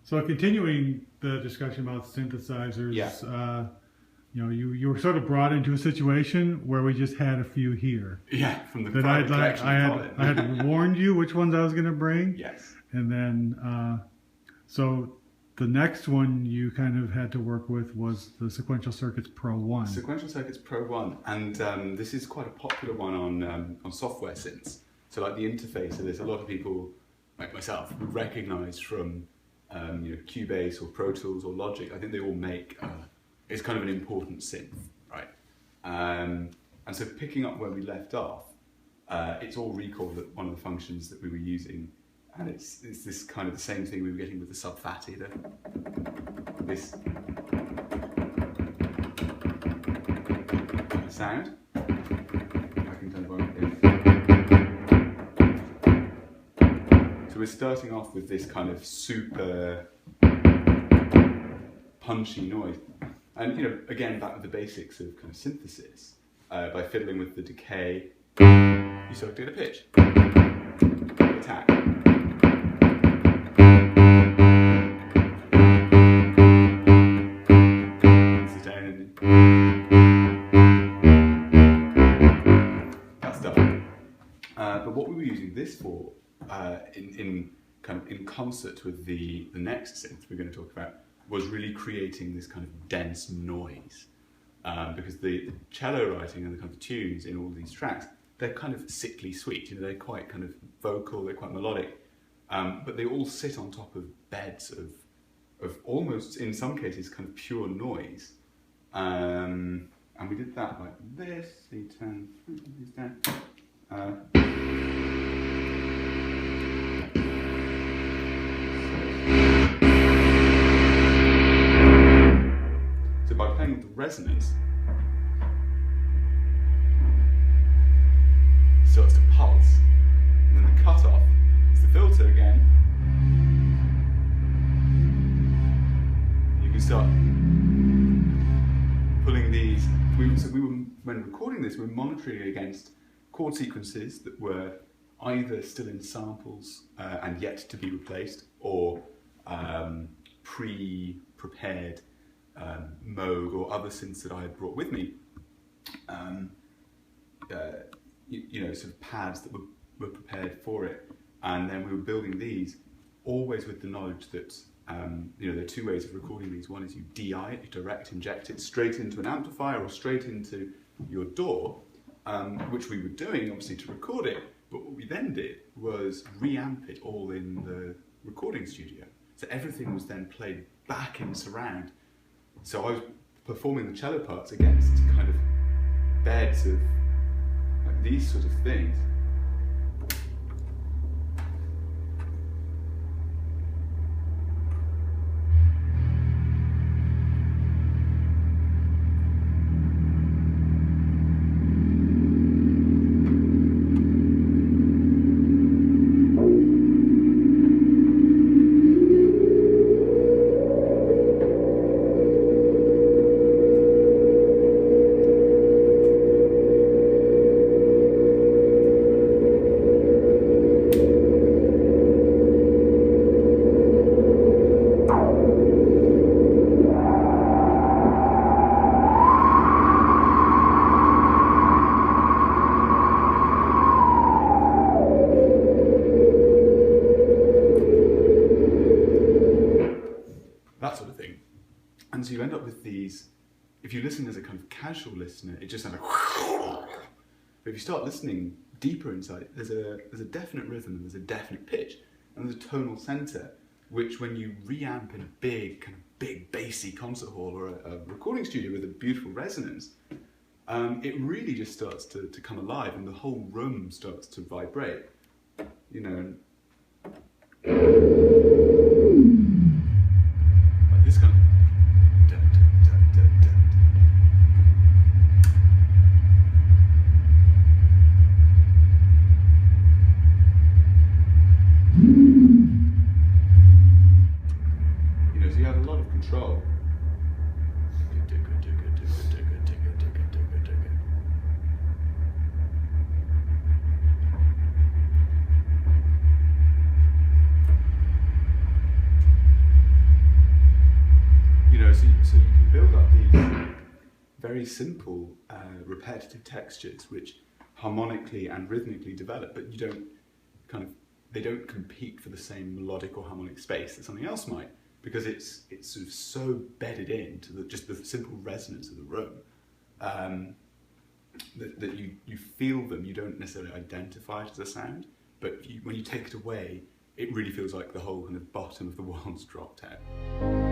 So continuing the discussion about synthesizers, Yeah. You know, you were sort of brought into a situation where we just had a few here. Yeah, from the That private collection I had warned you which ones I was going to bring. Yes. And then, so the next one you kind of had to work with was the Sequential Circuits Pro 1. Sequential Circuits Pro 1, and this is quite a popular one on software synths. So like the interface of this, a lot of people, like myself, would recognise from you know, Cubase or Pro Tools or Logic. I think they all make, it's kind of an important synth, right? And so picking up where we left off, it's all recalled at one of the functions that we were using, and it's this kind of the same thing we were getting with the sub-fat either. This kind of sound. I can turn it on. So we're starting off with this kind of super punchy noise. And, you know, again, back with the basics of kind of synthesis, by fiddling with the decay, you sort of get a pitch, attack. This is down. That stuff. But what we were using this for, in concert with the next synth we're going to talk about, was really creating this kind of dense noise. Because the cello writing and the kind of tunes in all these tracks, they're kind of sickly sweet, you know, they're quite kind of vocal, they're quite melodic, but they all sit on top of beds of almost, in some cases, kind of pure noise. And we did that like this, so you turn these down. So by playing with the resonance, it starts to pulse, and then the cut-off is the filter again. You can start pulling these. When recording this, we were monitoring against chord sequences that were either still in samples and yet to be replaced, or pre-prepared Moog or other synths that I had brought with me. You know, sort of pads that were prepared for it, and then we were building these, always with the knowledge that you know, there are two ways of recording these. One is you DI it, you direct inject it straight into an amplifier or straight into your DAW, which we were doing obviously to record it, but what we then did was reamp it all in the recording studio. So everything was then played back in surround. So I was performing the cello parts against kind of beds of like these sort of things. That sort of thing. And so you end up with these, if you listen as a kind of casual listener, it just sounds like, but if you start listening deeper inside, there's a definite rhythm, and there's a definite pitch, and there's a tonal center, which when you reamp in a big, kind of big bassy concert hall or a recording studio with a beautiful resonance, it really just starts to come alive, and the whole room starts to vibrate, you know. This kind of you know, so you have a lot of control. very simple repetitive textures which harmonically and rhythmically develop, but you don't they don't compete for the same melodic or harmonic space that something else might, because it's sort of so bedded into just the simple resonance of the room, that you feel them. You don't necessarily identify it as a sound, but when you take it away, it really feels like the whole kind of bottom of the world's dropped out.